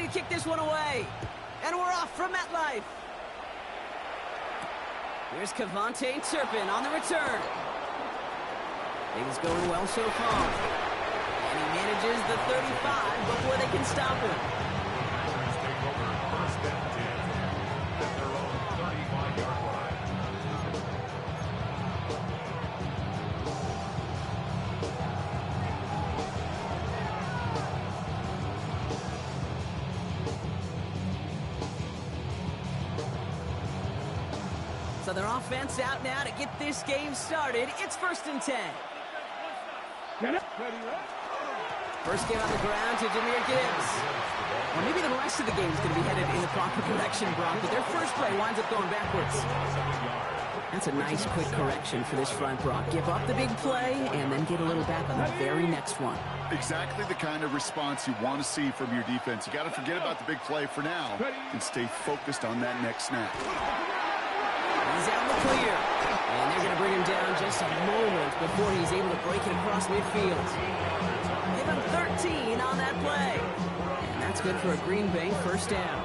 to kick this one away. And we're off from MetLife. Here's Cavante Turpin on the return. Things going well so far. And he manages the 35 before they can stop him. Take over first and 10 at their own 35-yard line. So their offense out now to get this game started. It's 1st and 10. First game on the ground to Jahmyr Gibbs. Well, maybe the rest of the game is going to be headed in the proper direction, Brock, but their first play winds up going backwards. That's a nice quick correction for this front, Brock. Give up the big play and then get a little back on the very next one. Exactly the kind of response you want to see from your defense. You got to forget about the big play for now and stay focused on that next snap. He's out in the clear. And they're going to bring him down just a moment before he's able to break it across midfield. Give him 13 on that play. And that's good for a Green Bay first down.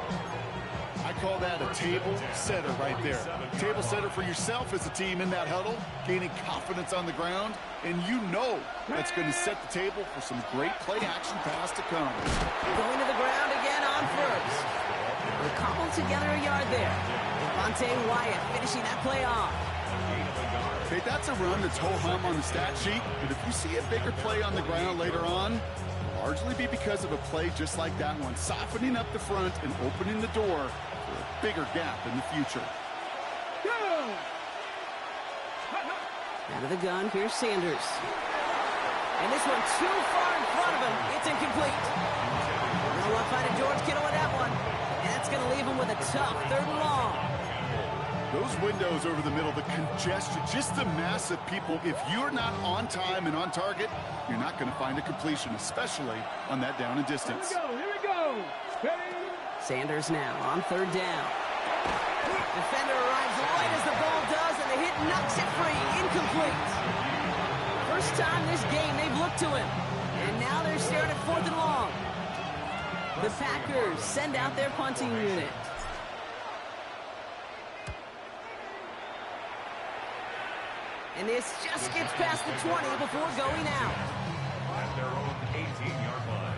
I call that a table setter right there. Table setter for yourself as a team in that huddle, gaining confidence on the ground, and you know that's going to set the table for some great play action pass to come. Going to the ground again on first. We'll cobble together a yard there. Devontae Wyatt finishing that play off. Hey, that's a run that's ho-hum on the stat sheet, but if you see a bigger play on the ground later on, largely be because of a play just like that one, softening up the front and opening the door for a bigger gap in the future. Out of the gun, here's Sanders. And this one too far in front of him. It's incomplete. No luck finding George Kittle with that one. And that's going to leave him with a tough 3rd and long. Those windows over the middle, the congestion, just the mass of people. If you're not on time and on target, you're not going to find a completion, especially on that down and distance. Here we go. Ready? Sanders now on 3rd down. Defender arrives right as the ball does, and the hit knocks it free. Incomplete. First time this game they've looked to him. And now they're staring at 4th and long. The Packers send out their punting unit. And this just gets past the 20 before going out. At their own 18-yard line.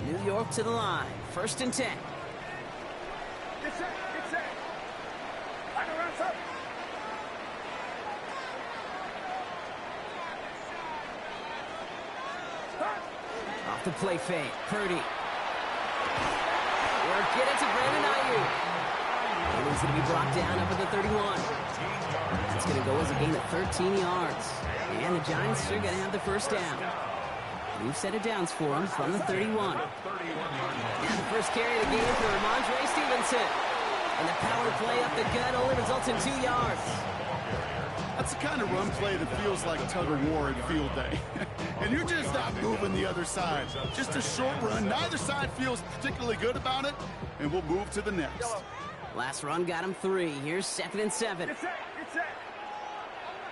New York to the line. 1st and 10. Get set. Line around up. Off the play fake. Purdy. Get it to Brandon Ayuk. And he's going to be brought down up at the 31. It's going to go as a gain of 13 yards. And the Giants are going to have the first down. New set of downs for him from the 31. And the first carry of the game for Ramondre Stevenson. And the power play up the gut only results in 2 yards. That's the kind of run play that feels like tug of war at field day. And you're just not moving the other side. Just a short run. Neither side feels particularly good about it. And we'll move to the next. Last run got him 3. Here's 2nd and 7. Get set.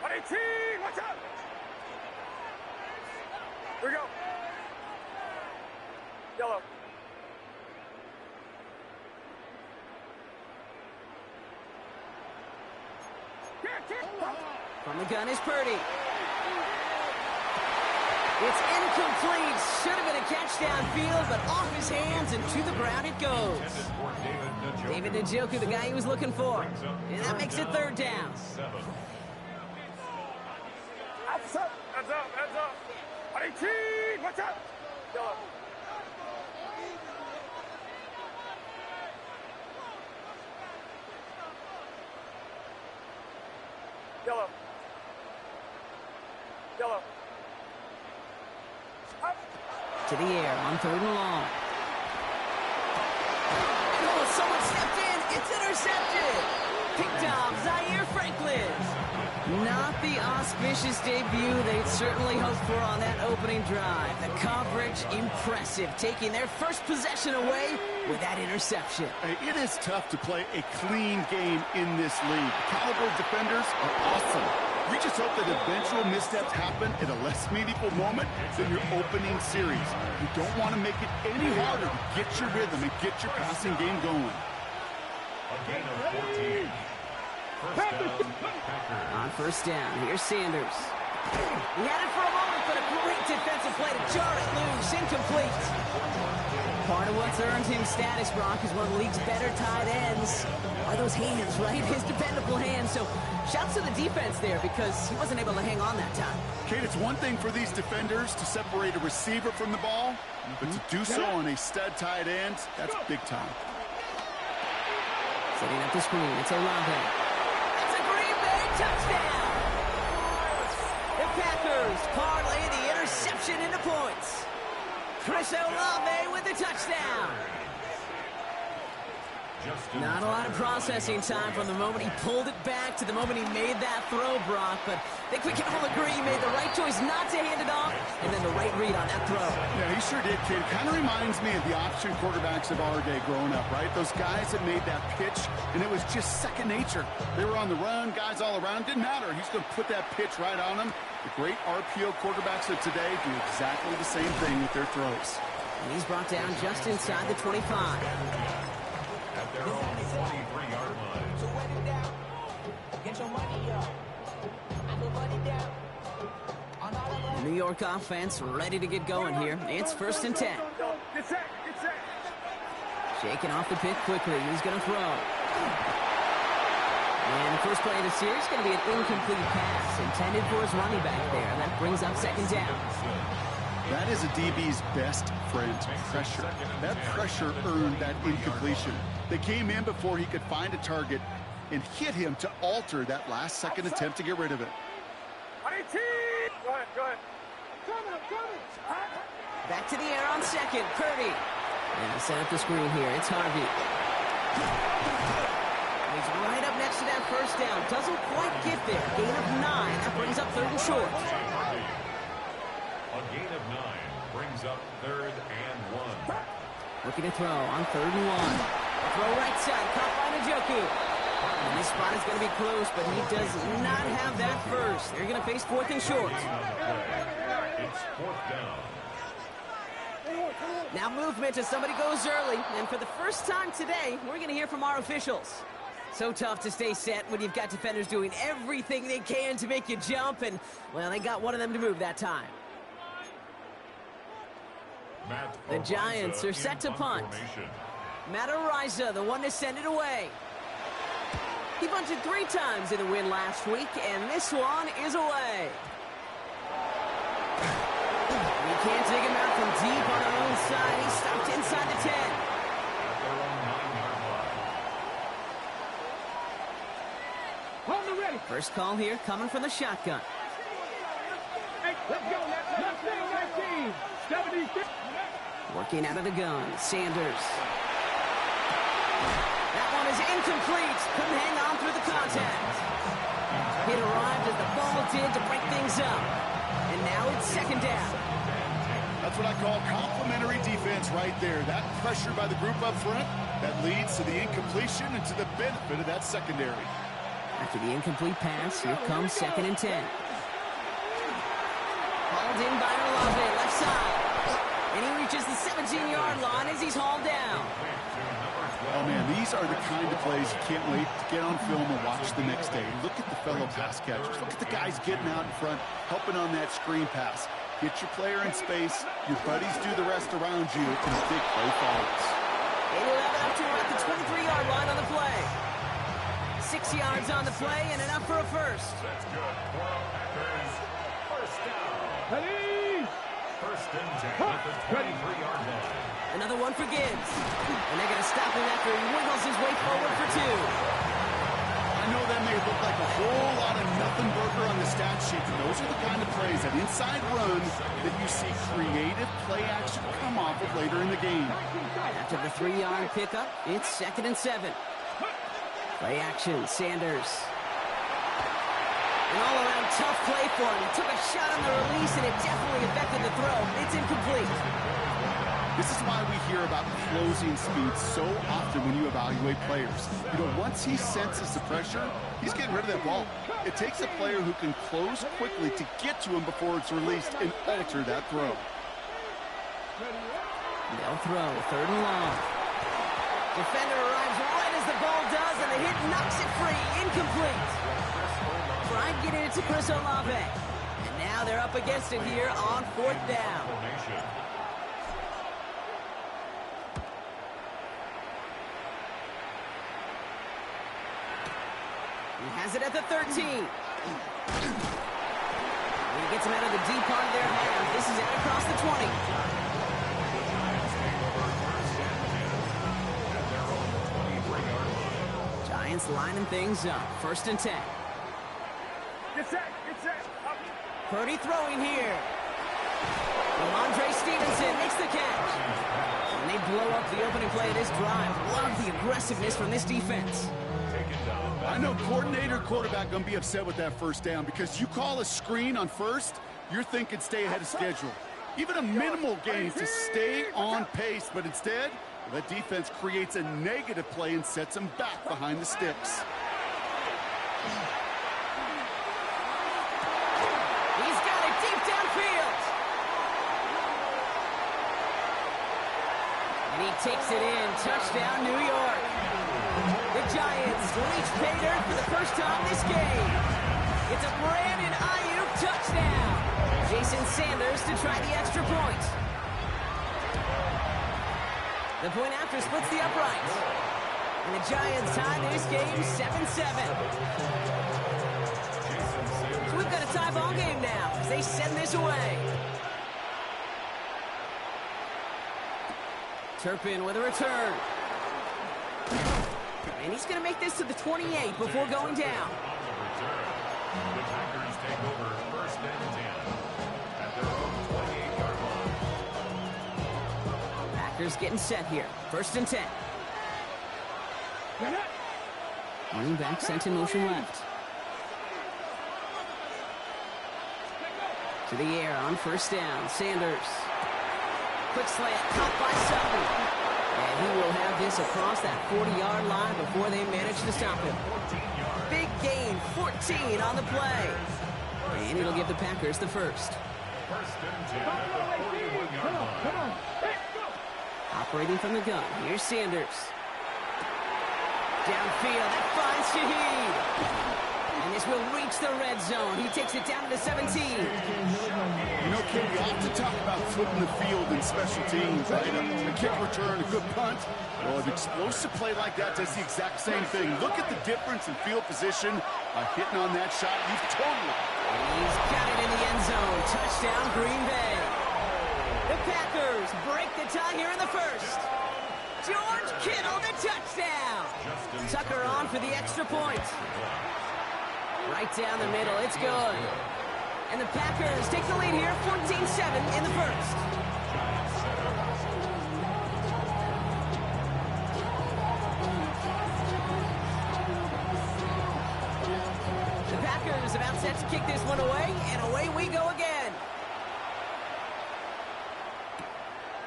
18. Watch out. Here we go. Yellow. From the gun is Purdy. It's incomplete. Should have been a catch downfield, but off his hands and to the ground it goes. David Njoku, the guy he was looking for. And that makes it 3rd down. Heads up. 18. Watch out. Yellow. To the air on 3rd and long. Oh, someone stepped in. It's intercepted. Picked off Zaire Franklin. Not the auspicious debut they'd certainly hoped for on that opening drive. The coverage, impressive, taking their first possession away with that interception. Hey, it is tough to play a clean game in this league. Caliber defenders are awesome. We just hope that eventual missteps happen at a less meaningful moment than your opening series. You don't want to make it any harder to get your rhythm and get your passing game going. A gain of 14. First down, Packers. On first down, here's Sanders. He had it for a moment, but a great defensive play to jar it loose. Incomplete. Part of what's earned him status, Brock, is one of the league's better tight ends. Are those hands, right? His dependable hands. So shouts to the defense there because he wasn't able to hang on that time. Kate, it's one thing for these defenders to separate a receiver from the ball, but to do so on a stud tight end, that's big time. Setting up the screen, it's Olave. It's a Green Bay touchdown! The Packers parlay the interception into points. Chris Olave with the touchdown. Not a lot of processing time from the moment he pulled it back to the moment he made that throw, Brock. But I think we can all agree he made the right choice not to hand it off, and then the right read on that throw. Yeah, he sure did, kid. Kind of reminds me of the option quarterbacks of our day growing up, right? Those guys that made that pitch, and it was just second nature. They were on the run, guys all around. Didn't matter. He's going to put that pitch right on them. The great RPO quarterbacks of today do exactly the same thing with their throws. And he's brought down just inside the 25. At their own 23-yard line. So wet it down. Get your money up. I go money down. On all of The New York offense ready to get going here. It's first and 10. Get set. Get set. Shaking off the pick quickly. He's going to throw. And the first play of the series is going to be an incomplete pass intended for his running back there. And that brings up second down. That is a DB's best friend, pressure. That pressure earned that incompletion. They came in before he could find a target and hit him to alter that last-second attempt to get rid of it. Go ahead, go ahead. Back to the air on second. Purdy. And set up the screen here. It's Harvey. He's right up next to that first down. Doesn't quite get there. Gain of 9. That brings up third and short. A gain of 9 brings up third and 1. Looking to throw on third and 1. Throw right side. Caught by Njoku. And this spot is going to be close, but he does not have that first. They're going to face fourth and short. It's fourth down. Now movement as somebody goes early. And for the first time today, we're going to hear from our officials. So tough to stay set when you've got defenders doing everything they can to make you jump. And, well, they got one of them to move that time. The Giants are set to punt. Matt Ariza, the one to send it away. He punted 3 times in the win last week, and this one is away. We can't take him out from deep on our own side. He stopped inside the 10. At their own 9-yard line. Hold it ready. First call here coming from the shotgun. Hey, let's go. Left team. 76. Working out of the gun, Sanders. That one is incomplete. Couldn't hang on through the contact. It arrived as the ball did to break things up. And now it's second down. That's what I call complimentary defense right there. That pressure by the group up front, that leads to the incompletion and to the benefit of that secondary. After the incomplete pass, here comes second and 10. Hauled in by Olave, left side. And he reaches the 17-yard line as he's hauled down. Oh, man, these are the kind of plays you can't wait to get on film and watch the next day. Look at the fellow pass catchers. Look at the guys getting out in front, helping on that screen pass. Get your player in space. Your buddies do the rest around you, and a big play follows. They will have it up to about the 23-yard line on the play. 6 yards on the play and enough for a first. That's good for the Packers. First down. Ready. First and 10 at the 23-yard line. Another one for Gibbs. And they're going to stop him after he wiggles his way forward for 2. I know that may look like a whole lot of nothing burger on the stat sheet, but those are the kind of plays, that inside run, that you see creative play action come off of later in the game. After the 3-yard pickup, it's second and 7. Play action, Sanders. An all-around tough play for him. He took a shot on the release, and it definitely affected the throw. It's incomplete. This is why we hear about closing speed so often when you evaluate players. Once he senses the pressure, he's getting rid of that ball. It takes a player who can close quickly to get to him before it's released and alter that throw. They'll throw, 3rd and long. Defender arrives right as the ball does, and the hit knocks it free. Incomplete. Tried getting it to Chris Olave. And now they're up against it here on 4th down. He has it at the 13. He gets him out of the deep part of their half. This is it across the 20. Giants lining things up. 1st and 10. Get set, get set. Up. Purdy throwing here. Ramondre Stevenson makes the catch. And they blow up the opening play of this drive. Love the aggressiveness from this defense. I know coordinator quarterback going to be upset with that 1st down because you call a screen on 1st, you're thinking stay ahead of schedule. Even a minimal gain to stay on pace, but instead, the defense creates a negative play and sets them back behind the sticks. He's got it deep downfield. And he takes it in. Touchdown, New York. The Giants reach pay dirt for the first time this game. It's a Brandon Ayuk touchdown. Jason Sanders to try the extra point. The point after splits the uprights. And the Giants tie this game 7-7. So we've got a tie ball game now as they send this away. Turpin with a return. And he's going to make this to the 28 before going down. The Packers take over 1st and 10 at their own 28-yard line. Packers getting set here. 1st and 10. Running back sent in motion left. To the air on 1st down. Sanders. Quick slant caught by Sutton. And he will have this across that 40-yard line before they manage to stop him. Big gain, 14 on the play. And it'll give the Packers the 1st. 1st and 10 at the 41-yard line. Operating from the gun, here's Sanders. Downfield, that finds Shaheed. And this will reach the red zone. He takes it down to the 17. Kid, we often talk about flipping the field in special teams, right? A kick return, a good punt. Well, an explosive play like that does the exact same thing. Look at the difference in field position by hitting on that shot. You've totally... He's got it in the end zone. Touchdown, Green Bay. The Packers break the tie here in the 1st. George Kittle, the touchdown. Tucker on for the extra point. Right down the middle, it's good. And the Packers take the lead here, 14-7 in the 1st. The Packers about set to kick this one away, and away we go again.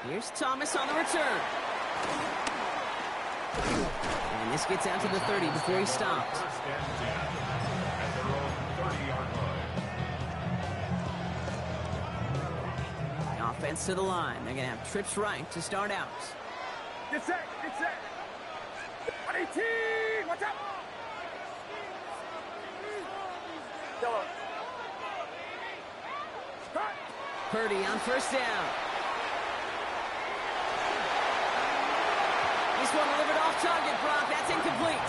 Here's Thomas on the return. And this gets out to the 30 before he stopped. 1st and 10 at their own 30-yard line. Offense to the line. They're going to have trips right to start out. Get set, get set. 18, watch out. Go. Purdy on 1st down. This one delivered off target, Brock. That's incomplete.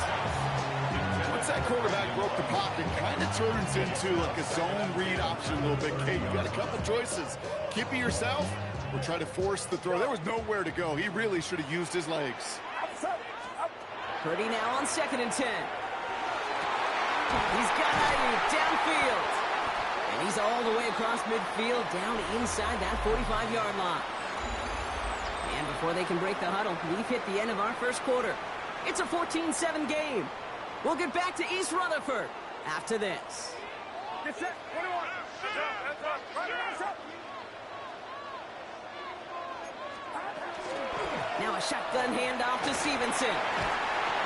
Once that quarterback broke the pocket, kind of turns into like a zone read option a little bit. Kate, you got a couple choices. Keep it yourself or try to force the throw. There was nowhere to go. He really should have used his legs. Purdy now on 2nd and 10. He's got Ayuk downfield. And he's all the way across midfield, down inside that 45-yard line. And before they can break the huddle, we've hit the end of our 1st quarter. It's a 14-7 game. We'll get back to East Rutherford after this. Get set, 21. Heads up, heads up. Now a shotgun handoff to Stevenson.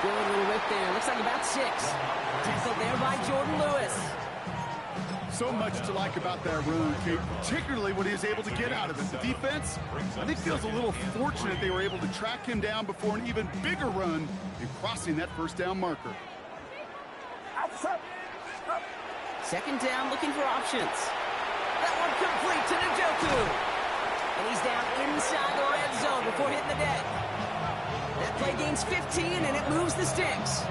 Good little whip there. Looks like about 6. Tackled there by Jordan Lewis. So much to like about that run, Kate, particularly what he was able to get out of it. The defense, I think, feels a little fortunate they were able to track him down before an even bigger run in crossing that first down marker. Second down, looking for options. That one complete to Njoku. And he's down inside the red zone before hitting the deck. That play gains 15, and it moves the sticks.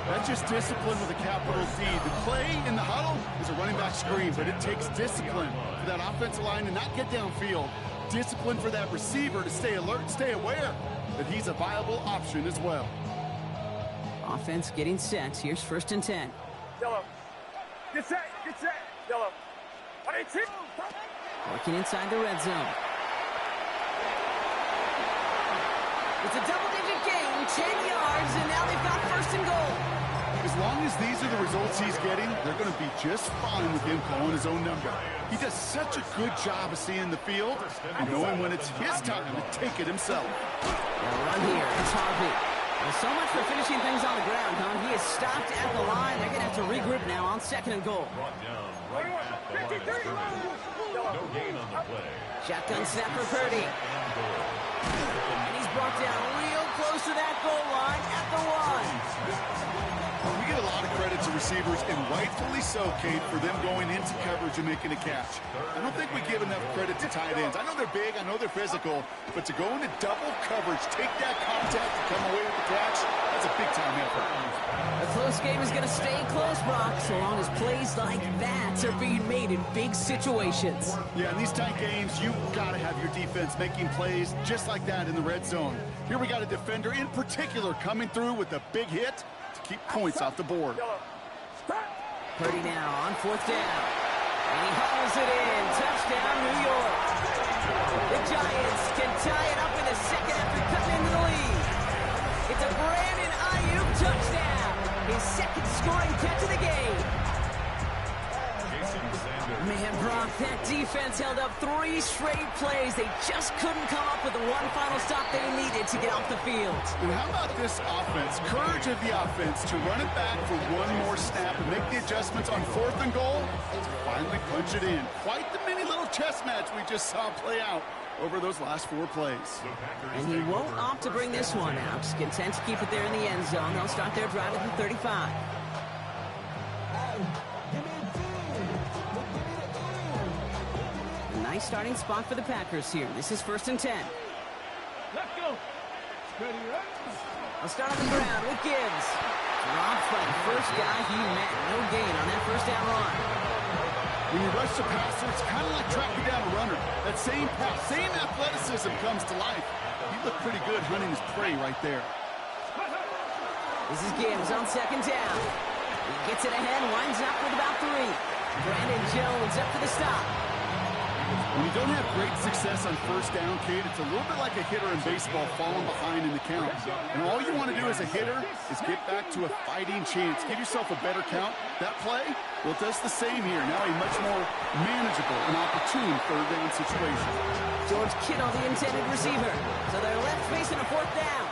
That's just discipline with a capital D. The play in the huddle is a running back screen, but it takes discipline for that offensive line to not get downfield. Discipline for that receiver to stay alert, stay aware that he's a viable option as well. Offense getting set. Here's 1st and 10. Yellow. Get set. Yellow. 22. Working inside the red zone. It's a double-digit gain, 10 yards, and now they've got 1st and goal. As long as these are the results he's getting, they're going to be just fine with him calling his own number. He does such a good job of seeing the field and knowing when it's his time to take it himself. Now run here, it's Harvey. Well, so much for finishing things on the ground, huh? He is stopped at the line. They're going to have to regroup now on 2nd and goal. Brought down right at the line of scrimmage. No gain on the play. Shotgun snap for Purdy. And he's brought down real close to that goal line at the 1. We get a lot of credit to receivers, and rightfully so, Kate, for them going into coverage and making a catch. I don't think we give enough credit to tight ends. I know they're big, I know they're physical, but to go into double coverage, take that contact, and come away with the catch, that's a big-time effort. A close game is going to stay close, Brock, so long as plays like that are being made in big situations. Yeah, in these tight games, you've got to have your defense making plays just like that in the red zone. Here we got a defender in particular coming through with a big hit to keep points off the board. Purdy now on 4th down. And he hauls it in. Touchdown, New York. The Giants can tie it up in a second after cutting into the lead. It's a Brandon Ayuk touchdown. His 2nd scoring catch of the game. Man, Brock, that defense held up 3 straight plays. They just couldn't come up with the one final stop they needed to get off the field. And how about this offense? Courage of the offense to run it back for one more snap and make the adjustments on 4th and goal to finally punch it in. Quite the mini little chess match we just saw play out over those last 4 plays. And he won't opt to bring this one out. He's content to keep it there in the end zone. They'll start their drive at the 35. Nice starting spot for the Packers here. This is 1st and 10. Let's go. I'll start on the ground with Gibbs. Dropped by the first guy he met. No gain on that 1st down run. When you rush the passer, it's kind of like tracking down a runner. That same pass, same athleticism comes to life. He looked pretty good hunting his prey right there. This is Gibbs on 2nd down. He gets it ahead, winds up with about 3. Brandon Jones up for the stop. When you don't have great success on 1st down, Kate, it's a little bit like a hitter in baseball falling behind in the count. And all you want to do as a hitter is get back to a fighting chance. Give yourself a better count. That play, well, it does the same here. Now a much more manageable and opportune 3rd down situation. George Kittle, the intended receiver. So they're left facing a 4th down.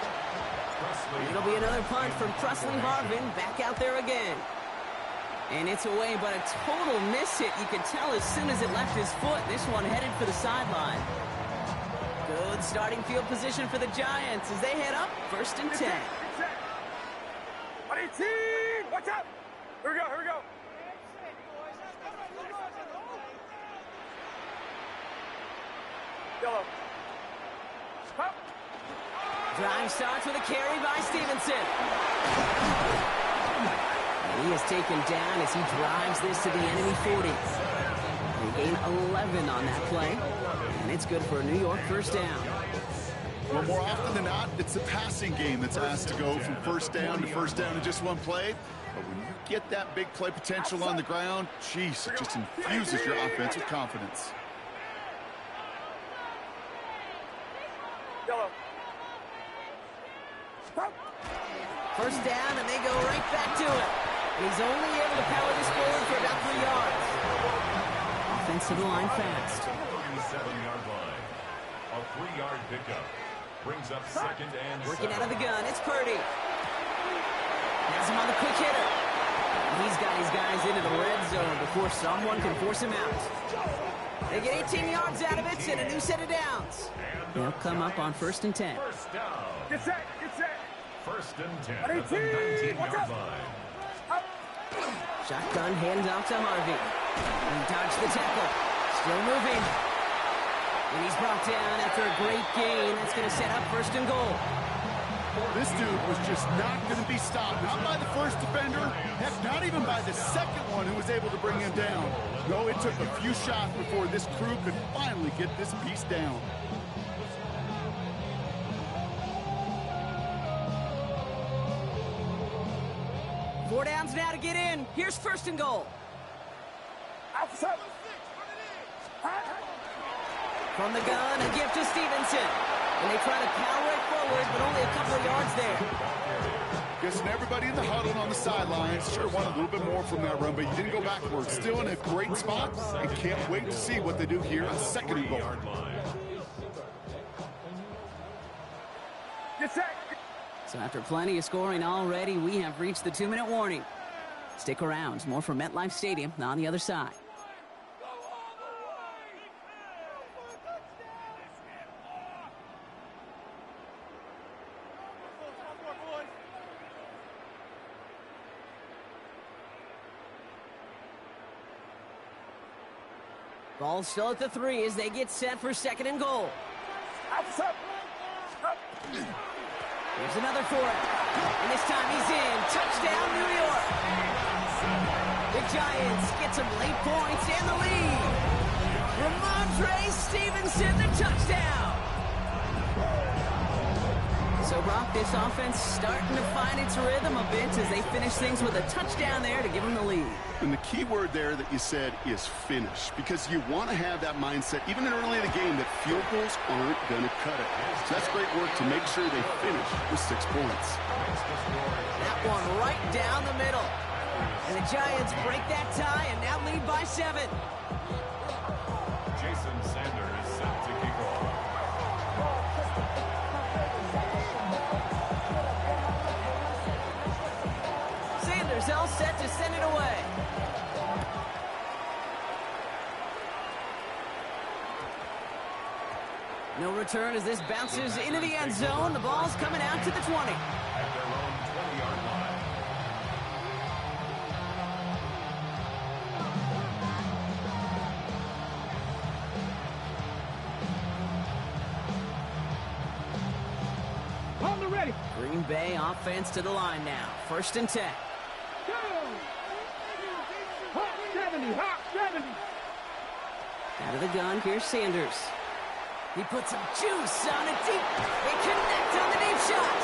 It'll be another punt from Presley Harvin. Back out there again. And it's away, but a total miss hit. You could tell as soon as it left his foot. This one headed for the sideline. Good starting field position for the Giants as they head up 1st and 10. Watch out. Here we go. Yellow. Stop. Drive starts with a carry by Stevenson. He is taken down as he drives this to the enemy 40. They gain 11 on that play, and it's good for a New York 1st down. Well, more often than not, it's the passing game that's asked to go from 1st down to 1st down in just one play. But when you get that big play potential on the ground, geez, it just infuses your offense with confidence. Yellow. 1st down, and they go right back to it. He's only able to power this forward for about 3 yards. Offense to the line fast. 37-yard line. A 3-yard pickup. Brings up second and Working 7. out of the gun, it's Purdy. Has him on the quick hitter. He's got his guys into the red zone before someone can force him out. They get 18 yards out of it and a new set of downs. They'll come up on 1st and 10. First down. Get set, get set. 1st and 10 at the 19-yard line. Shotgun handoff to Harvey. He dodged the tackle. Still moving. And he's brought down after a great gain. That's going to set up 1st and goal. This dude was just not going to be stopped. Not by the first defender. Heck, not even by the second one who was able to bring him down. No, it took a few shots before this crew could finally get this piece down. Four downs now to get in. Here's 1st and goal. Outside. From the gun, a gift to Stevenson. And they try to power it forward, but only a couple of yards there. Guessing everybody in the huddle on the sidelines sure wanted a little bit more from that run, but you didn't go backwards. Still in a great spot, and can't wait to see what they do here on 2nd and goal. Get set. So after plenty of scoring already, we have reached the 2-minute warning. Stick around. More from MetLife Stadium on the other side. Ball still at the 3 as they get set for 2nd and goal. Outside. Here's another for him. And this time he's in. Touchdown, New York. The Giants get some late points and the lead. Ramondre Stevenson, the touchdown. So, Brock, this offense starting to find its rhythm a bit as they finish things with a touchdown there to give them the lead. And the key word there that you said is finish, because you want to have that mindset, even early in the game, that field goals aren't going to cut it. So that's great work to make sure they finish with 6 points. That one right down the middle. And the Giants break that tie and now lead by 7. Jason Sanders is set to kick off. Sanders all set to send it away. No return as this bounces into the end zone. The ball's coming out to the 20. At their own 20-yard line. On the ready. Green Bay offense to the line now. 1st and 10. Go. Hot 70, hot 70. Out of the gun, here's Sanders. He puts some juice on it deep. They connect on the deep shot.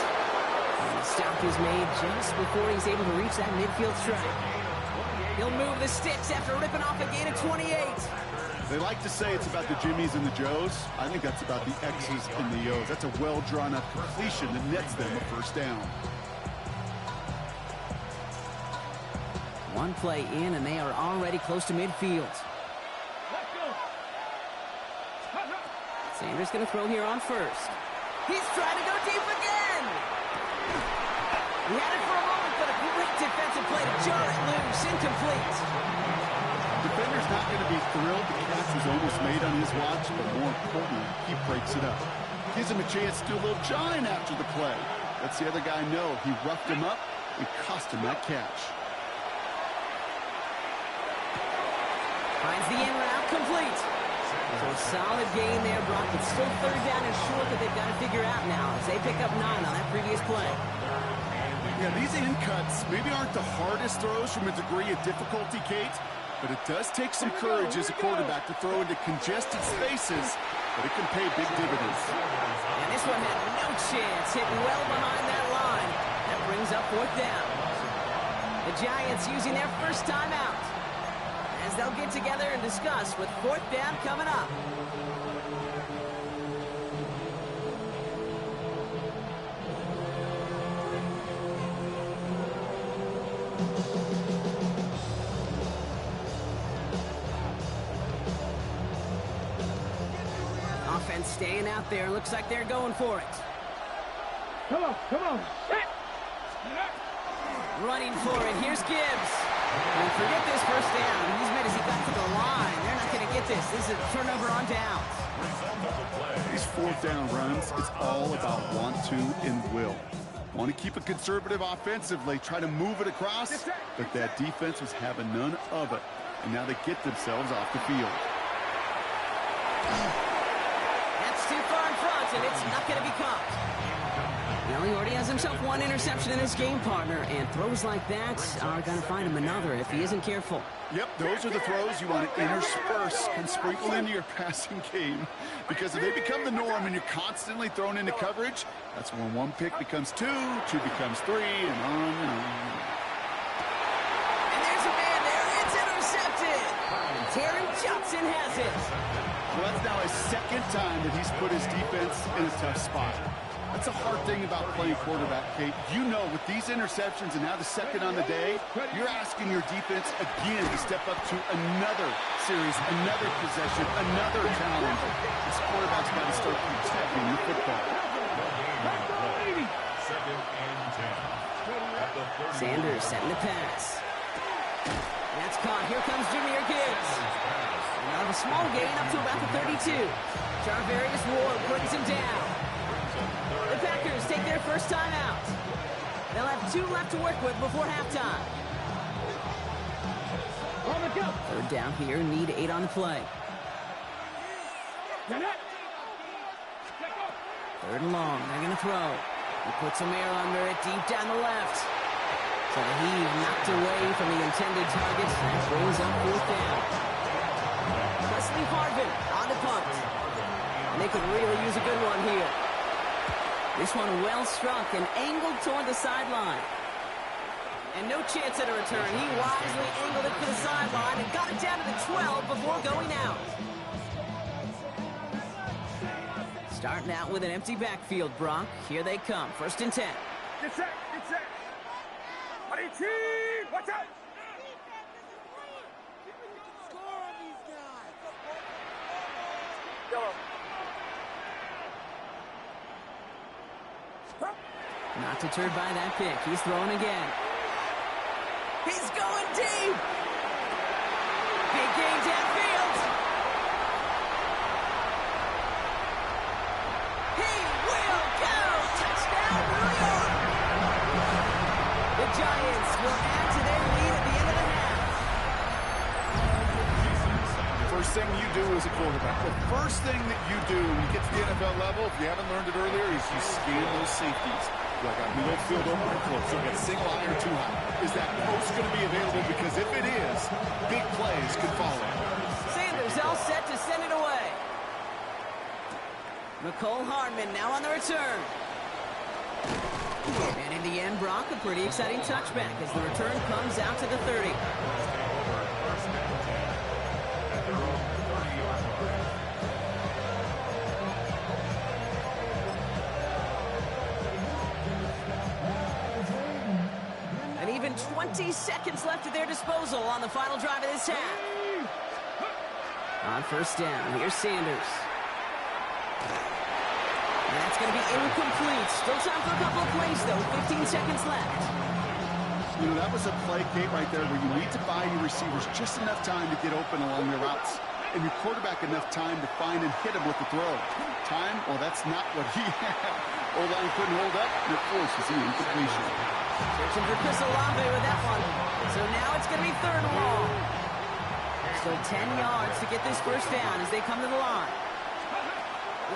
And the stop is made just before he's able to reach that midfield strike. He'll move the sticks after ripping off a gain of 28. They like to say it's about the Jimmies and the Joes. I think that's about the X's and the O's. That's a well-drawn-up completion that nets them a 1st down. One play in, and they are already close to midfield. Let's go. Sanders going to throw here on 1st. He's trying to go deep again. He had it for a moment, but a great defensive play to jar it loose. Incomplete. Defender's not going to be thrilled the catch was almost made on his watch, but more importantly, he breaks it up. Gives him a chance to do a little jawing after the play. Lets the other guy know he roughed him up and cost him that catch. Finds the in route complete. So a solid gain there, Brock. It's still 3rd down and short that they've got to figure out now as they pick up 9 on that previous play. Yeah, these in cuts maybe aren't the hardest throws from a degree of difficulty, Kate, but it does take some courage as a quarterback to throw into congested spaces, but it can pay big dividends. And this one had no chance, hit well behind that line. That brings up 4th down. The Giants using their first timeout as they'll get together and discuss with 4th down coming up. offense staying out there. Looks like they're going for it. Come on. Hit. Running for it. Here's Gibbs. And forget this first down. He's made as he got to the line. They're not going to get this. This is a turnover on downs. These fourth down runs, it's all about want to and will. Want to keep it conservative offensively, try to move it across, but that defense was having none of it. And now they get themselves off the field. That's too far in front, and it's not going to be caught. Well, he already has himself one interception in his game, partner, and throws like that are going to find him another if he isn't careful. Yep, those are the throws you want to intersperse and sprinkle into your passing game, because if they become the norm and you're constantly thrown into coverage, that's when one pick becomes two becomes three, and on and on. And there's a man there. It's intercepted. And Terry Johnson has it. Well, that's now his second time that he's put his defense in a tough spot. That's a hard thing about playing quarterback, Kate. You know, with these interceptions and now the second on the day, you're asking your defense again to step up to another series, another possession, another challenge. This quarterback's got to start protecting the football. Second and 10. At the 30. Sanders setting the pass. That's caught. Here comes Jahmyr Gibbs. And out of a small gain up to about the 32. Charvarius Ward brings him down. The Packers take their first time out. They'll have 2 left to work with before halftime. Third down here, need 8 on the play. Third and long, they're going to throw. He puts some air under it, deep down the left. So the heave knocked away from the intended target. That brings up fourth down. Wesley Harvin on the punt. And they could really use a good one here. This one well struck and angled toward the sideline. And no chance at a return. He wisely angled it to the sideline and got it down to the 12 before going out. Starting out with an empty backfield, Brock. Here they come. First and 10. Get set. Buddy team, watch out. Score on these guys. Go. Not deterred by that pick. He's throwing again. He's going deep. Big gain downfield. He will go. Touchdown, New York. The Giants will add to their lead at the end of the half. First thing you do as a quarterback, the first thing that you do when you get to the NFL level, if you haven't learned it earlier, is you scan those safeties. Do I got middle field open or close? Do I got single high or two high? Is that post going to be available? Because if it is, big plays could follow. Sanders all set to send it away. Nicole Hardman now on the return. And in the end, Brock, a pretty exciting touchback as the return comes out to the 30. First and 10. At their own 30-yard line. And even 20 seconds left at their disposal on the final drive of this half. On first down, here's Sanders. And that's going to be incomplete. Still time for a couple of plays, though. 15 seconds left. You know, that was a play, Kate, right there where you need to buy your receivers just enough time to get open along their routes. And your quarterback enough time to find and hit him with the throw. Time? Well, that's not what he had. O-line couldn't hold up, and it forces the incompletion. Searching for Chris Olave with that one. So now it's going to be third and long. Still 10 yards to get this first down as they come to the line.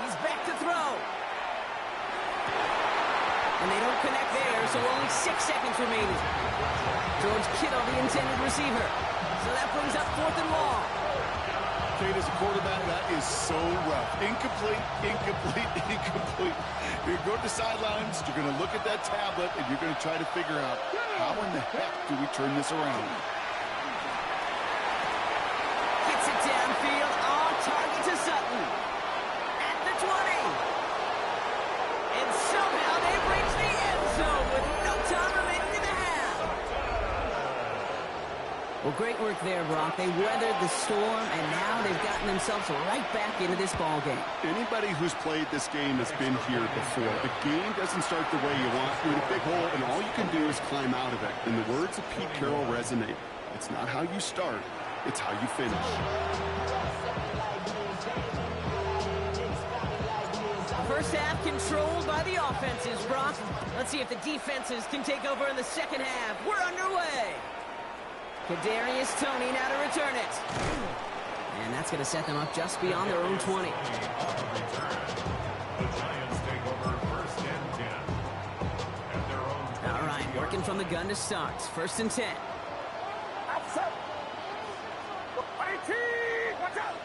He's back to throw. And they don't connect there, so only 6 seconds remaining. George Kittle, the intended receiver. So that brings up fourth and long. Kate, as a quarterback, that is so rough. Incomplete. You're going to the sidelines, you're going to look at that tablet, and you're going to try to figure out, how in the heck do we turn this around? Gets it downfield, on target to Sutton. At the 20. And somehow they've reached the end zone with no time remaining in the half. Well, great work there, Brock. They weathered the storm, and now they've gotten themselves right back into this ball game. Anybody who's played this game has been here before. The game doesn't start the way you want. You're in a big hole, and all you can do is climb out of it. And the words of Pete Carroll resonate. It's not how you start, it's how you finish. First half controlled by the offenses, Brock. Let's see if the defenses can take over in the second half. We're underway. Kadarius Toney now to return it. And that's going to set them up just beyond their own 20. The Giants take over first and 10. At their own 20. All right, working from the gun to start. First and 10. Outside. 18. Watch out.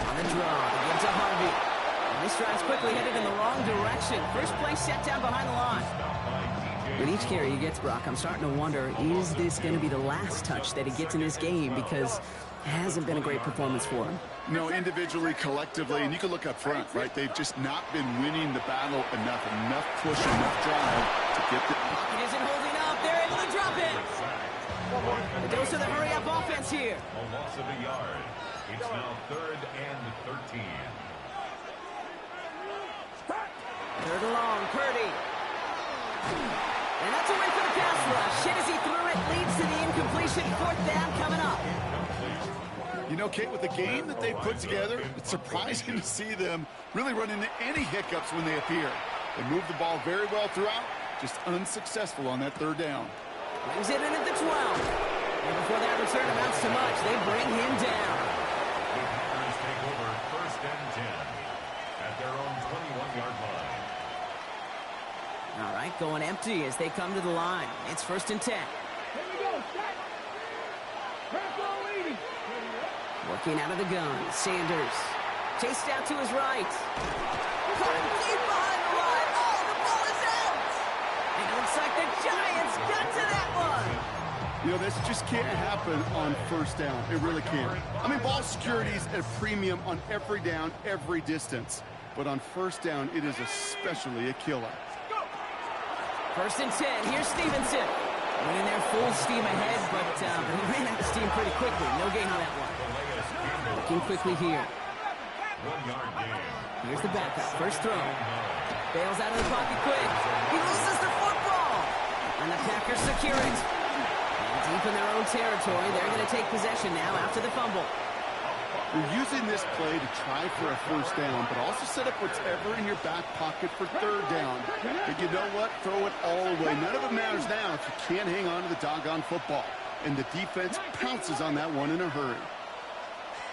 On the draw, they give to Harvey. And this drive's quickly headed in the wrong direction. First play set down behind the line. With each carry he gets, Brock, I'm starting to wonder, is this going to be the last touch that he gets in this game? Because it hasn't been a great performance for him. No, individually, collectively, and you can look up front, right? They've just not been winning the battle enough. Enough push, enough drive to get the... Pocket isn't holding up. They're able to drop it. The dose of the hurry-up offense here. A loss of a yard. It's now 3rd and 13. Third and long, Purdy. And that's away for the pass rush. Shit as he threw it leads to the incompletion. 4th down coming up. You know, Kate, with the game that they put together, it's surprising to see them really run into any hiccups when they appear. They move the ball very well throughout, just unsuccessful on that 3rd down. Brings it in at the 12. And before that return amounts to much, they bring him down. The Packers take over first and 10 at their own 21-yard line. All right, going empty as they come to the line. It's 1st and 10. Here we go. Set. Purple leading. Working out of the gun, Sanders. Chased out to his right. Caught him deep behind the line. Oh, the ball is out! And it looks like the Giants got to that one. You know, this just can't happen on 1st down. It really can't. I mean, ball security is at a premium on every down, every distance. But on 1st down, it is especially a killer. 1st and 10. Here's Stevenson. Running there full steam ahead, but he ran out of steam pretty quickly. No gain on that one. Looking quickly here. 1-yard gain. Here's the backup. First throw. Bails out of the pocket quick. He loses the football. And the Packers secure it. And deep in their own territory, they're going to take possession now after the fumble. You're using this play to try for a 1st down, but also set up whatever in your back pocket for 3rd down. But you know what? Throw it all away. None of it matters now if you can't hang on to the doggone football. And the defense pounces on that one in a hurry.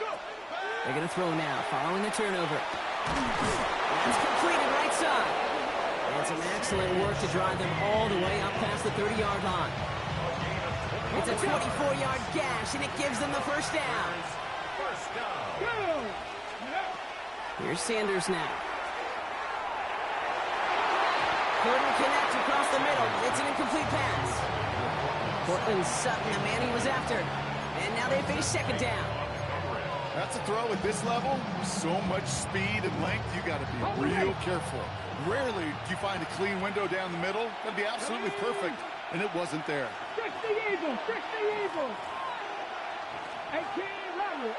They're going to throw now, following the turnover. That's completed right side. And some excellent work to drive them all the way up past the 30-yard line. It's a 24-yard gash, and it gives them the 1st down. First down. Here's Sanders now. Couldn't connect across the middle. It's an incomplete pass. Cortland Sutton, the man he was after. And now they face 2nd down. That's a throw at this level. So much speed and length, you got to be real careful. Rarely do you find a clean window down the middle. That'd be absolutely perfect, and it wasn't there. Fix the Eagles. Fix the Eagles. 18 level.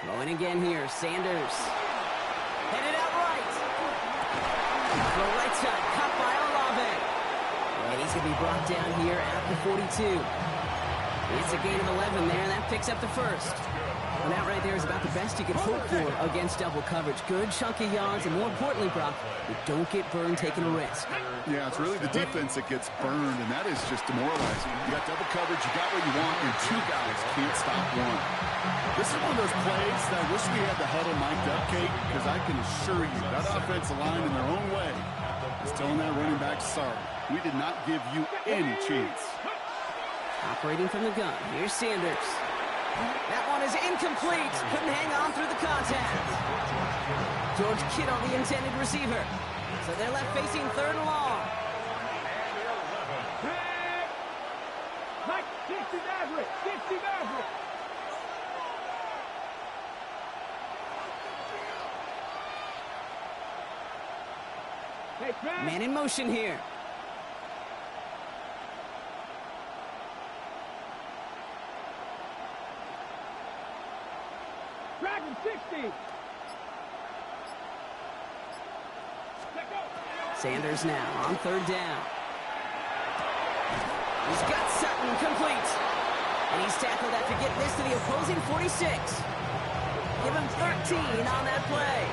Throwing again here, Sanders. Headed out right. Throw right side, cut by Olave. And he's going to be brought down here at the 42. It's a gain of 11 there, and that picks up the 1st. And that right there is about the best you can hope for against double coverage. Good chunky yards, and more importantly, Brock, you don't get burned taking a risk. Yeah, it's really the defense that gets burned, and that is just demoralizing. You got double coverage, you got what you want, and 2 guys can't stop one. This is one of those plays that I wish we had the huddle mic'd up, Kate, because I can assure you that offensive line in their own way is telling that running back, sorry, we did not give you any chance. Operating from the gun, here's Sanders. That one is incomplete. Couldn't hang on through the contact. George Kittle, the intended receiver. So they're left facing 3rd and long. Mike, get him Maverick. Get him Maverick. Hey, Fred. Man in motion here. Dragon 60. Let go. Sanders now on third down. He's got Sutton complete. And he's tackled after getting this to the opposing 46. Give him 13 on that play.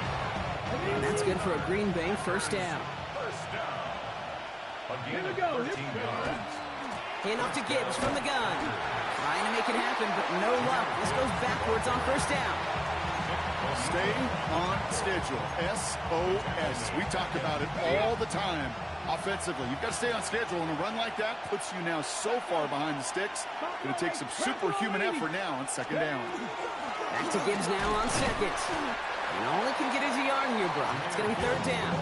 And that's good for a Green Bay first down. First down. A gain Here we of go. 13 yards. Handoff to Gibbs from the gun. Trying to make it happen, but no luck. This goes backwards on first down. Stay on schedule. SOS. We talk about it all the time. Offensively, you've got to stay on schedule, and a run like that puts you now so far behind the sticks. Going to take some superhuman effort now on second down. Back to Gibbs now on second. And all he can get is a yard here, Brock. It's going to be third down.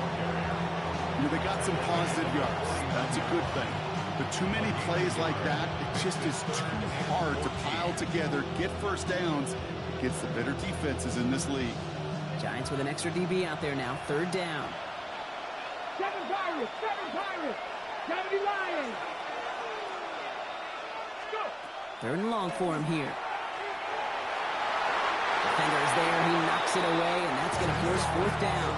You know, they got some positive yards. That's a good thing. But too many plays like that, it just is too hard to pile together, get first downs against the better defenses in this league. Giants with an extra DB out there now. Third down. 7 Pirates. 7 Pirates. 70 Lions. Go. Third and long for him here. Defender is there. He knocks it away, and that's going to force fourth down.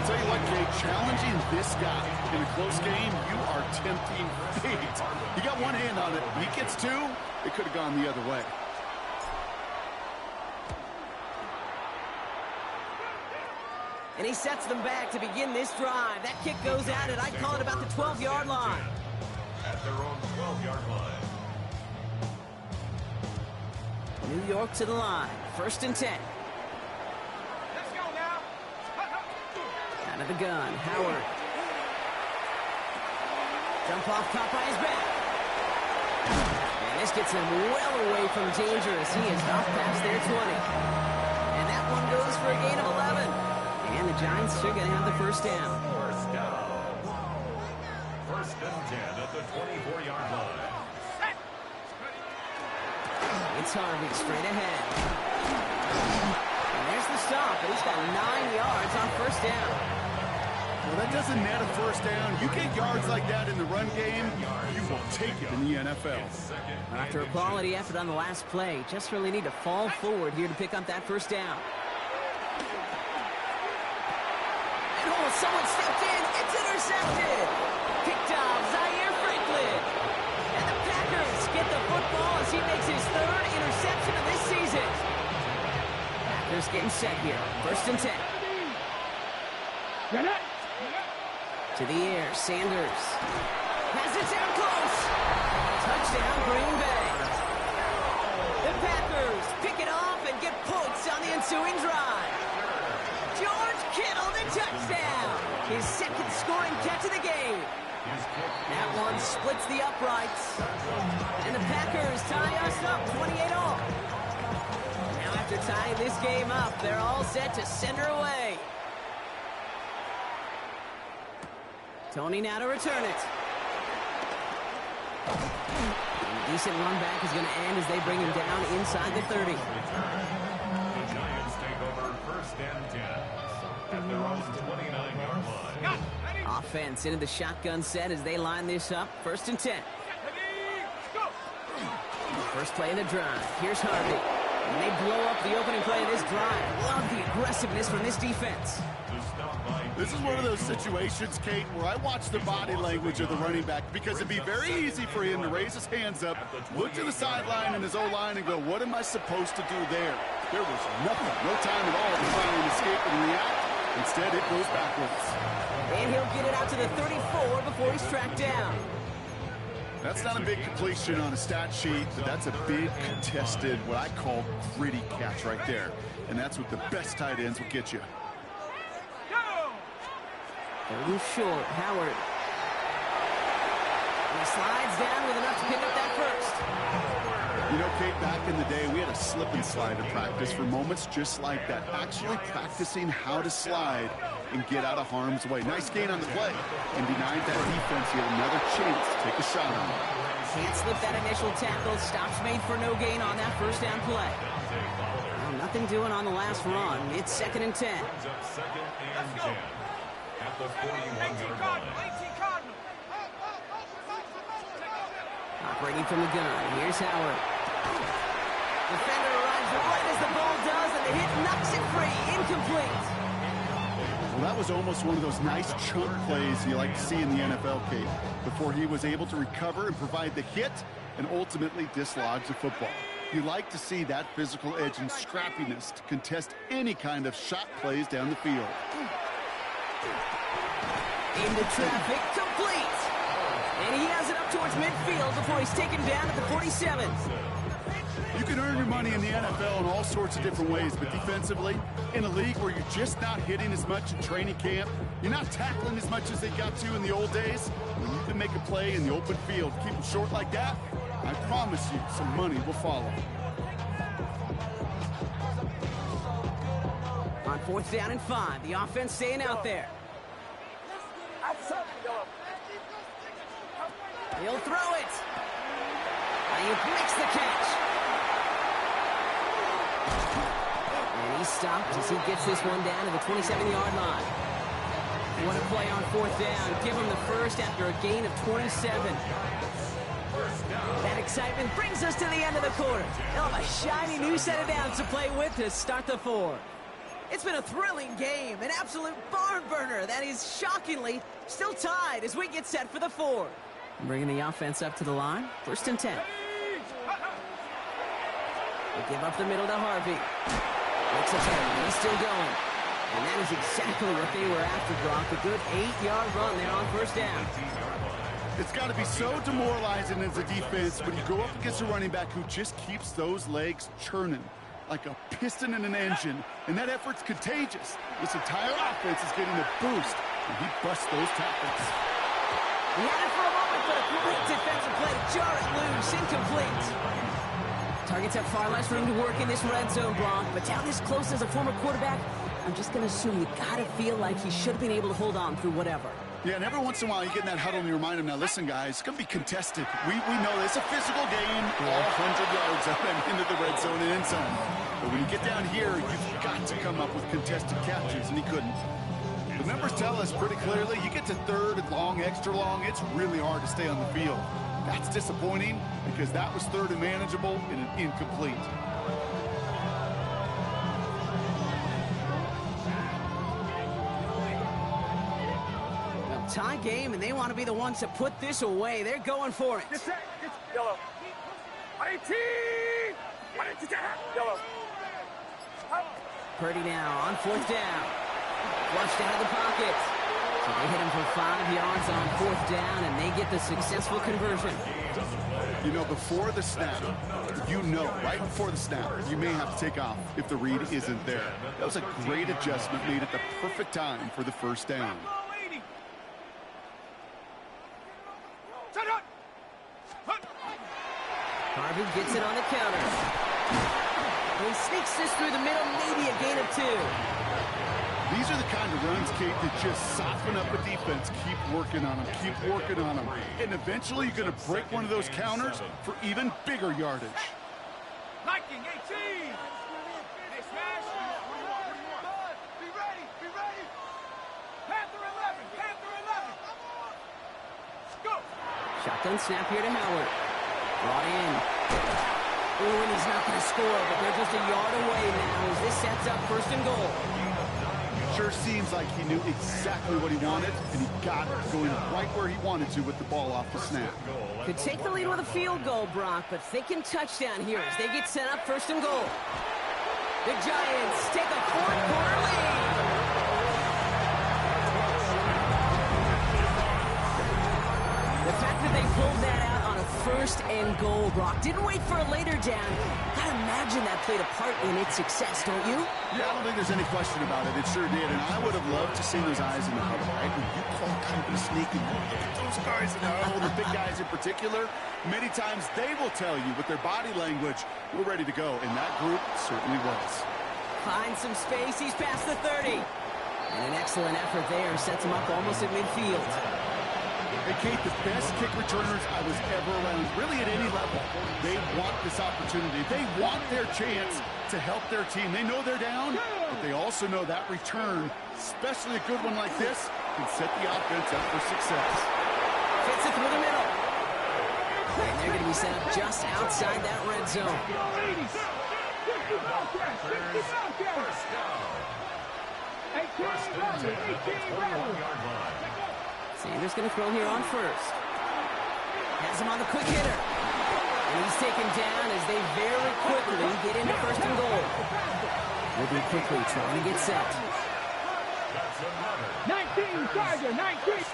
I'll tell you what, Kate, challenging this guy in a close game, you are tempting fate. You got one hand on it. He gets two, it could have gone the other way. And he sets them back to begin this drive. That kick goes out, and I call it about the 12-yard line. At their own 12-yard line. New York to the line. First and 10. Let's go now. Out of the gun. Howard. Jump off, caught by his back. And this gets him well away from dangerous. He is off past their 20. And that one goes for a gain of 11. And the Giants are going to have the first down. First down. First and 10 at the 24-yard line. It's Harvey straight ahead. And there's the stop. He's got 9 yards on first down. Well, that doesn't net a first down. You get yards like that in the run game, you will take it in the NFL. After a quality effort on the last play, just really need to fall forward here to pick up that first down. And oh, someone stepped in. It's intercepted. Picked off Zaire Franklin. And the Packers get the football as he makes his third interception of this season. Packers getting set here. First and 10. Get it. To the air, Sanders. Has it down close. Touchdown, Green Bay. The Packers pick it off and get points on the ensuing drive. George Kittle, the touchdown. His second scoring catch of the game. That one splits the uprights. And the Packers tie us up 28-all. Now after tying this game up, they're all set to send her away. Tony now to return it. And a decent run back is going to end as they bring him down inside the 30. The Giants take over first and 10 at their own 29-yard line. Offense into the shotgun set as they line this up. First and 10. First play of the drive. Here's Harvey. And they blow up the opening play of this drive. Love the aggressiveness from this defense. This is one of those situations, Kate, where I watch the body language of the running back because it'd be very easy for him to raise his hands up, look to the sideline and his O-line and go, what am I supposed to do there? There was nothing, no time at all to finally escape and react. Instead, it goes backwards. And he'll get it out to the 34 before he's tracked down. That's not a big completion on a stat sheet, but that's a big contested, what I call gritty catch right there. And that's what the best tight ends will get you. Third and short, Howard. And he slides down with enough to pick up that first. You know, Kate, back in the day, we had a slip and slide in practice for moments just like that. Actually practicing how to slide and get out of harm's way. Nice gain on the play. And denied that defense, he had another chance to take a shot on it. Can't slip that initial tackle. Stops made for no gain on that first down play. Well, nothing doing on the last run. It's second and 10. Second and 10. at the 41-yard line. Operating from the gun, here's Howard. Defender arrives right as the ball does, and the hit knocks it free. Incomplete. Well, that was almost one of those nice chunk plays you like to see in the NFL, Kate, before he was able to recover and provide the hit and ultimately dislodge the football. You like to see that physical edge and scrappiness to contest any kind of shot plays down the field. Into traffic, complete. And he has it up towards midfield before he's taken down at the 47. You can earn your money in the NFL in all sorts of different ways, but defensively, in a league where you're just not hitting as much in training camp, you're not tackling as much as they got to in the old days, when you can make a play in the open field, keep them short like that, I promise you some money will follow. On 4th down and 5, the offense staying out there. He'll throw it. He makes the catch. And he's stopped as he gets this one down to the 27-yard line. What a play on 4th down. Give him the first after a gain of 27. That excitement brings us to the end of the quarter. They'll have a shiny new set of downs to play with to start the 4th. It's been a thrilling game, an absolute barn burner that is shockingly still tied as we get set for the 4th. Bringing the offense up to the line, 1st and 10. They give up the middle to Harvey. Looks ahead, he's still going. And that is exactly what they were after, Brock. A good 8-yard run there on 1st down. It's got to be so demoralizing as a defense when you go up against a running back who just keeps those legs churning like a piston in an engine, and that effort's contagious. This entire offense is getting a boost, and he busts those tackles. He had it for a moment, but a great defensive play to jar it loose. Incomplete. Targets have far less room to work in this red zone, Brock, but down this close as a former quarterback, I'm just going to assume you got to feel like he should have been able to hold on through whatever. Yeah, and every once in a while you get in that huddle and you remind him, now listen, guys, it's going to be contested. We know it's a physical game, all 100 yards up and into the red zone and end zone. But when you get down here, you've got to come up with contested catches, and he couldn't. The numbers tell us pretty clearly, you get to 3rd and long, extra long, it's really hard to stay on the field. That's disappointing because that was 3rd and manageable and an incomplete. Well, tie game, and they want to be the ones to put this away. They're going for it. It's yellow. 18! Yellow. Purdy now on 4th down. Flushed out of the pocket. So they hit him for 5 yards on 4th down, and they get the successful conversion. You know, before the snap, right before the snap, you may have to take off if the read isn't there. That was a great adjustment made at the perfect time for the 1st down. Harvey gets it on the counter. He sneaks this through the middle, maybe a gain of 2. These are the kind of runs, Kate, that just soften up a defense. Keep working on them, keep working on them. And eventually you're going to break one of those counters for even bigger yardage. Liking 18! They smash. Be ready, be ready. Panther 11, Panther 11. Go! Shotgun snap here to Howard. Brought in. Ooh, and he's not going to score, but they're just a yard away now as this sets up 1st and goal. Sure seems like he knew exactly what he wanted, and he got it, going right where he wanted to with the ball off the snap. Could take the lead with a field goal, Brock, but thinking touchdown here as they get set up 1st and goal. The Giants take a 4th quarter lead. The fact that they pulled that out on a 1st and goal, Brock, didn't wait for a later down. Gotta imagine that played a part in its success, don't you? Yeah, I don't think there's any question about it. It sure did, and I would have loved to see those eyes in the huddle, right? When you call kind of a sneak and you look at those guys in the huddle, the big guys in particular, many times they will tell you with their body language, we're ready to go, and that group certainly was. Finds some space, he's past the 30. And an excellent effort there sets him up almost at midfield. Hey, Kate, the best kick returners I was ever around, really at any level, they want this opportunity. They want their chance to help their team. They know they're down, but they also know that return especially a good one like this, can set the offense up for success. Fits it through the middle. And they're going to be set up just outside that red zone. Sanders going to throw here on first. Has him on the quick hitter. And he's taken down as they very quickly get into first and goal. Moving quickly, trying to get set. 19, Charger, 19.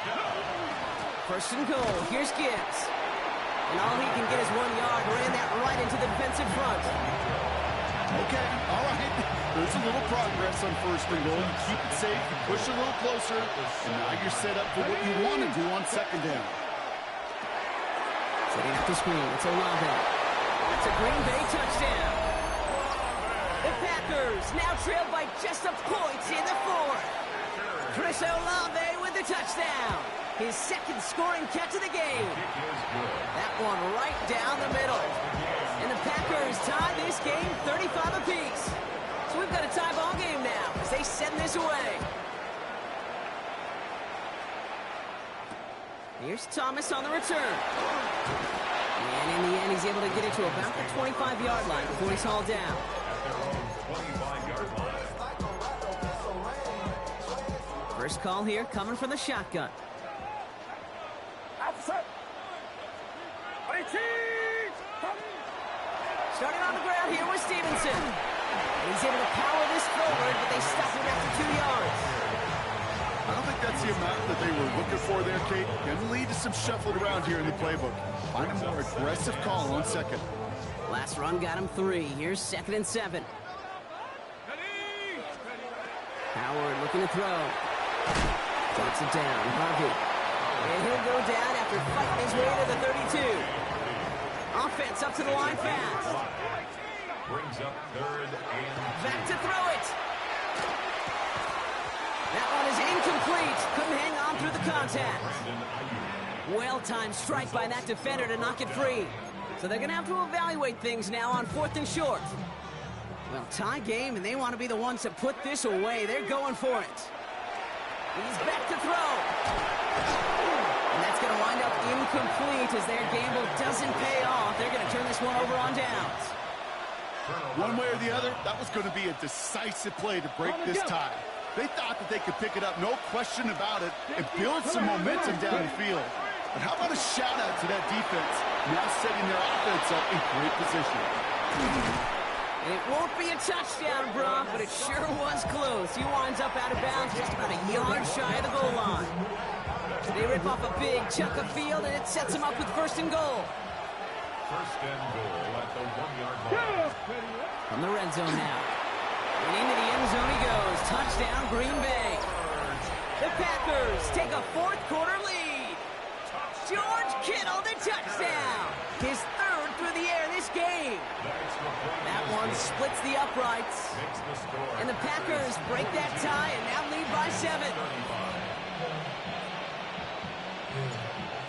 First and goal. Here's Gibbs. And all he can get is 1 yard. Ran that right into the defensive front. Okay, all right. There's a little progress on first and goal. You keep it safe, you push a little closer, and now you're set up for what you want to do on second down. Setting up the screen. It's Olave. It's a Green Bay touchdown. The Packers now trailed by just a point in the fourth. Chris Olave with the touchdown. His second scoring catch of the game. That one right down the middle. And the Packers tie this game 35 apiece. So we've got a tie ball game now as they send this away. Here's Thomas on the return. And in the end, he's able to get it to about the 25-yard line before he's hauled down. First call here coming from the shotgun. Starting on the ground here with Stevenson. And he's able to power this forward, but they stop him after 2 yards. I don't think that's the amount that they were looking for there, Kate. Can lead to some shuffling around here in the playbook. Find a more aggressive call on second. Last run got him 3. Here's 2nd and 7. Howard looking to throw. Drops it down. Harvey. And he'll go down after fighting his way to the 32. Offense up to the line fast. Brings up 3rd and Back to throw it. That one is incomplete. Couldn't hang on through the contact. Well-timed strike by that defender to knock it free. So they're going to have to evaluate things now on 4th and short. Well, tie game, and they want to be the ones that put this away. They're going for it. He's back to throw. And that's going to wind up incomplete as their gamble doesn't pay off. They're going to turn this one over on downs. One way or the other, that was going to be a decisive play to break this tie. They thought that they could pick it up, no question about it, and build some momentum down the field. But how about a shout-out to that defense, now setting their offense up in great position. It won't be a touchdown, Brock, but it sure was close. He winds up out of bounds just about a yard shy of the goal line. They rip off a big chunk of field, and it sets them up with 1st and goal. 1st and goal at the 1-yard line. From the red zone now. And into the end zone he goes. Touchdown, Green Bay. The Packers take a 4th quarter lead. George Kittle, the touchdown. His 3rd through the air this game. That one splits the uprights. And the Packers break that tie and now lead by 7.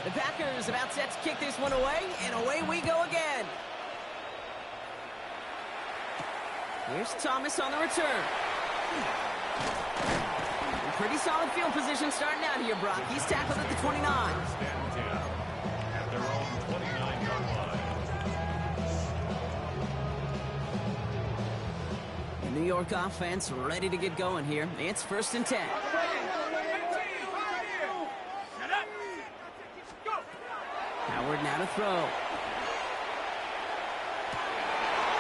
The Packers about set to kick this one away, and away we go again. Here's Thomas on the return. Pretty solid field position starting out here, Brock. He's tackled at the 29. At their own 29-yard line. The New York offense ready to get going here. It's 1st and 10. Howard now to throw.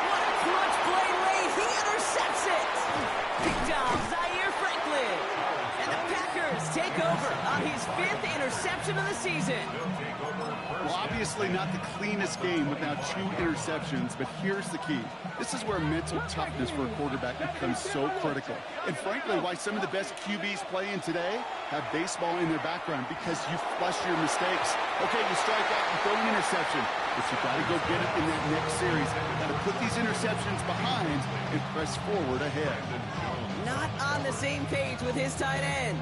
What a clutch play late. He intercepts it. Picked off Zaire Franklin. And the Packers take over on his 5th interception of the season. Well, obviously not the cleanest game without 2 interceptions, but here's the key. This is where mental toughness for a quarterback becomes so critical. And frankly, why some of the best QBs playing today have baseball in their background, because you flush your mistakes. Okay, you strike out and throw an interception, but you got to go get it in that next series. Got to put these interceptions behind and press forward ahead. Not on the same page with his tight end.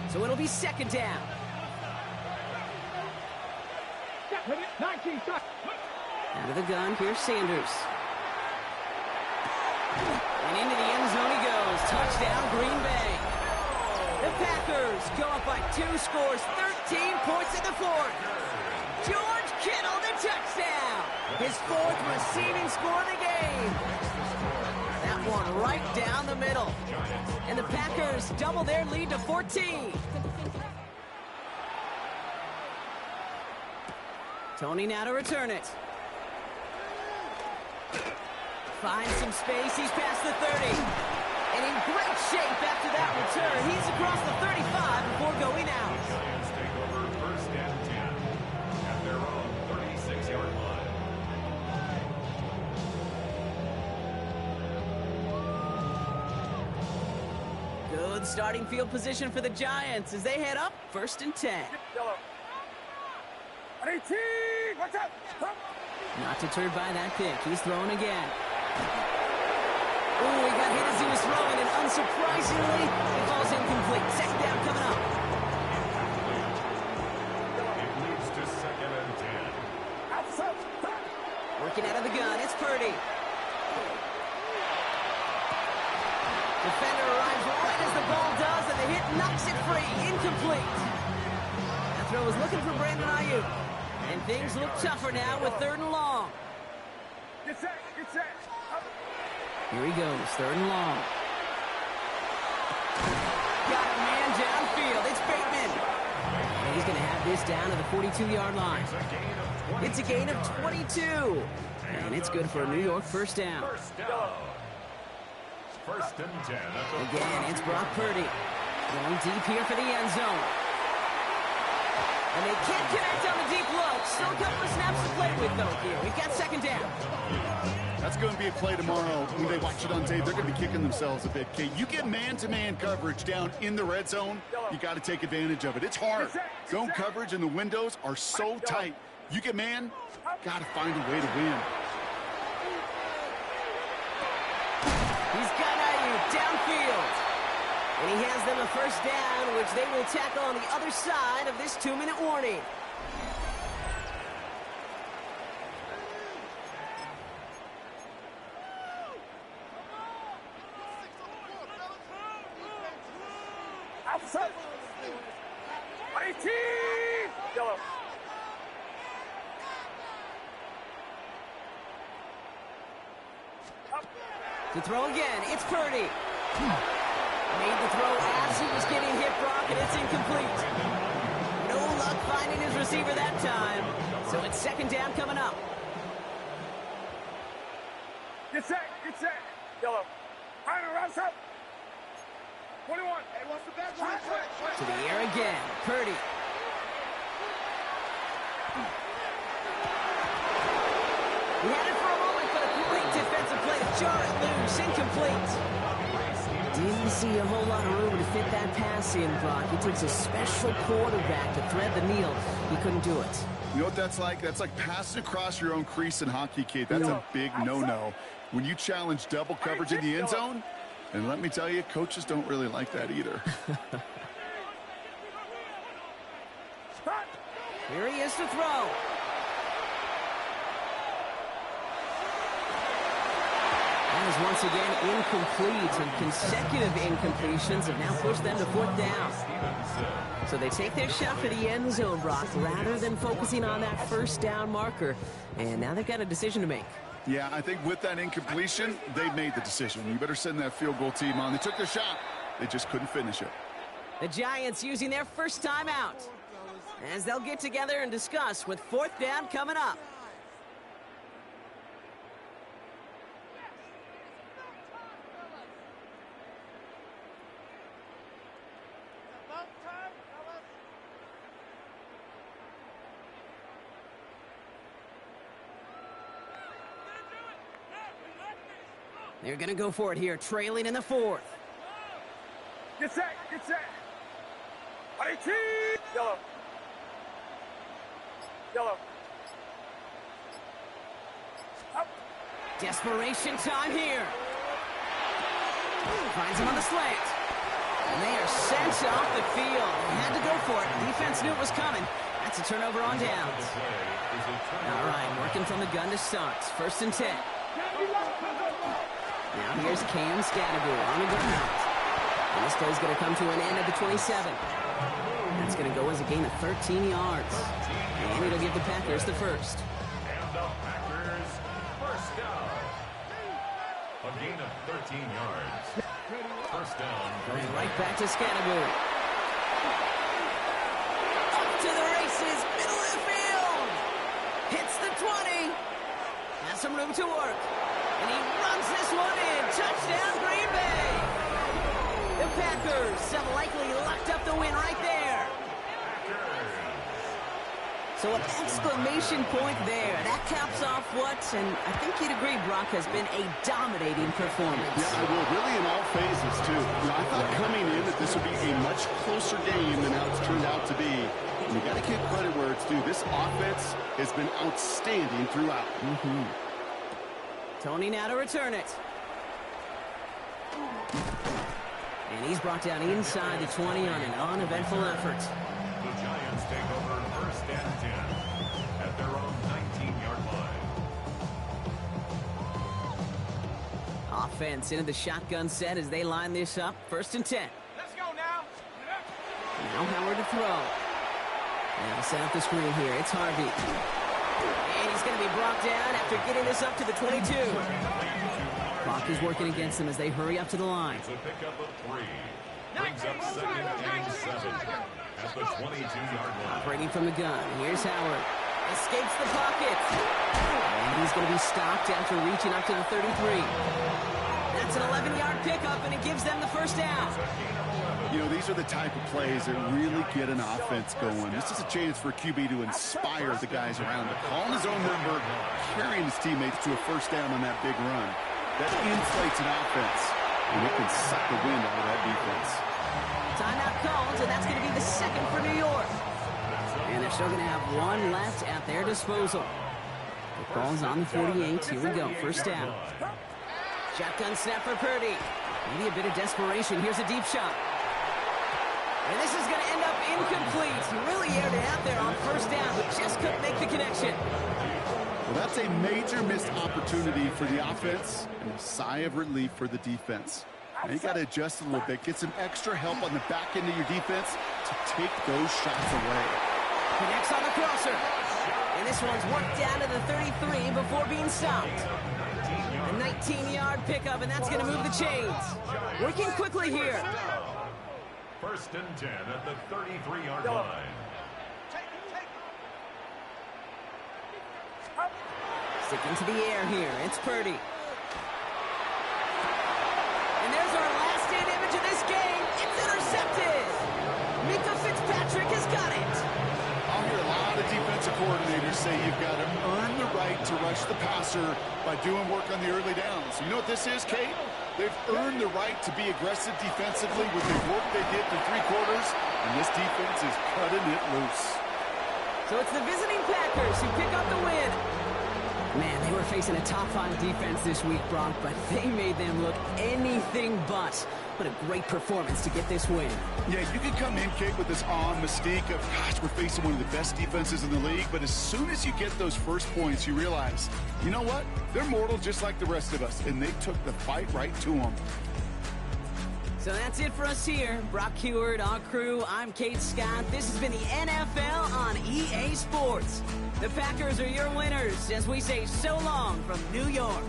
So it'll be 2nd down. 19, Out of the gun, here's Sanders. And into the end zone he goes. Touchdown, Green Bay. Packers go up by 2 scores, 13 points in the fourth. George Kittle, the touchdown. His 4th receiving score of the game. That one right down the middle. And the Packers double their lead to 14. Tony now to return it. Finds some space. He's past the 30. And in great shape after that return. He's across the 35 before going out. Giants take over first and 10 at their own 36-yard line. Good starting field position for the Giants as they head up first and 10. Yellow. 18, watch out. Come. Not deterred by that pick. He's throwing again. Ooh, he got hit as he was throwing, and unsurprisingly, he falls incomplete. Second down coming up. It leads to second and 10. Outside. Working out of the gun, it's Purdy. Defender arrives right as the ball does, and the hit knocks it free. Incomplete. That throw was looking for Brandon Ayuk. And things look tougher now with 3rd and long. Get set, get set. Up. Here he goes, 3rd and long. Got a man downfield. It's Bateman. And he's going to have this down to the 42-yard line. It's a gain of 22. And it's good for a New York first down. First down. First and 10 at the Again, it's Brock Purdy. Going deep here for the end zone. And they can't connect on the deep look. Still a couple of snaps to play with, though, here. We've got second down. That's going to be a play tomorrow. When they watch it on tape, they're going to be kicking themselves a bit. Kate, you get man-to-man coverage down in the red zone, you got to take advantage of it. It's hard. Zone coverage and the windows are so tight. You get man, got to find a way to win. He's got Ayuk downfield. And he has them a first down, which they will tackle on the other side of this 2-minute warning. Outside. 18. Yellow. Up. To throw again, it's Purdy. Made the throw as he was getting hit, Brock, and it's incomplete. No luck finding his receiver that time. So it's second down coming up. Get set, get set. Yellow. Final rounds up. 21. Hey, what's the back? To the air again, Purdy. He had it for a moment, but a great defensive play to jar it loose, incomplete. Didn't see a whole lot of room to fit that pass in, Brock. It takes a special quarterback to thread the needle. He couldn't do it. You know what that's like? That's like passing across your own crease in hockey, Kate. That's a big no-no. When you challenge double coverage in the end zone, and let me tell you, coaches don't really like that either. Here he is to throw. That is once again incomplete, and consecutive incompletions have now pushed them to 4th down. So they take their shot for the end zone, Brock, rather than focusing on that first down marker. And now they've got a decision to make. Yeah, I think with that incompletion, they made the decision. You better send that field goal team on. They took their shot. They just couldn't finish it. The Giants using their first time out, as they'll get together and discuss with 4th down coming up. They're going to go for it here, trailing in the 4th. Get set, get set. 18. Yellow. Yellow. Up. Desperation time here. Finds him on the slant. And they are sent off the field. They had to go for it. Defense knew it was coming. That's a turnover on downs. All right, working from the gun to start. 1st and 10. Now here's Cam Scattergood on the ground. And this play's going to come to an end at the 27. That's going to go as a gain of 13 yards. And it'll give the Packers the first. And the Packers first down. A gain of 13 yards. First down. Going right back to Scattergood. Up to the races, middle of the field. Hits the 20. Has some room to work. And he runs this one in. Touchdown, Green Bay. The Packers have likely locked up the win right there. So an exclamation point there. That caps off what, and I think you'd agree, Brock, has been a dominating performance. Yeah, I will. Really in all phases, too. I thought coming in that this would be a much closer game than how it's turned out to be. And you got to give credit where it's due. This offense has been outstanding throughout. Tony now to return it. And he's brought down inside the 20 on an uneventful effort. The Giants take over first and 10 at their own 19-yard line. Offense into the shotgun set as they line this up. First and 10. Let's go now. Now Howard to throw. Now set up the screen here. It's Harvey. And he's going to be brought down after getting this up to the 22. Clock is working against them as they hurry up to the line. It's a pickup of 3. Brings up second and 7 at the 22-yard line. Operating from the gun. Here's Howard. Escapes the pocket. And he's going to be stopped after reaching up to the 33. That's an 11-yard pickup, and it gives them the first down. You know, these are the type of plays that really get an offense going. This is a chance for QB to inspire the guys around him. Calling his own number, carrying his teammates to a first down on that big run. That inflates an offense, and it can suck the wind out of that defense. Timeout called, and that's going to be the second for New York. And they're still going to have one left at their disposal. The ball's on the 48. Here we go. First down. Shotgun snap for Purdy. Maybe a bit of desperation. Here's a deep shot. And this is going to end up incomplete. He really aired it out there on first down, but just couldn't make the connection. Well, that's a major missed opportunity for the offense and a sigh of relief for the defense. Now you got to adjust a little bit, get some extra help on the back end of your defense to take those shots away. Connects on the crosser. And this one's worked down to the 33 before being stopped. A 19-yard pickup, and that's going to move the chains. Working quickly here. First and 10 at the 33-yard line. Sticking to the air here. It's Purdy. And there's our last hit image of this game. It's intercepted. Mika Fitzpatrick has got it. I'll hear a lot of defensive coordinators say you've got to earn the right to rush the passer by doing work on the early downs. You know what this is, Kate? They've earned the right to be aggressive defensively with the work they did through 3 quarters, and this defense is cutting it loose. So it's the visiting Packers who pick up the win. Man, they were facing a top-5 defense this week, Brock, but they made them look anything but. What a great performance to get this win. Yeah, you can come in, Kate, with this awe and mystique of, gosh, we're facing one of the best defenses in the league, but as soon as you get those first points, you realize, you know what? They're mortal just like the rest of us, and they took the fight right to them. So that's it for us here. Brock Heward, our crew, I'm Kate Scott. This has been the NFL on EA Sports. The Packers are your winners as we say so long from New York.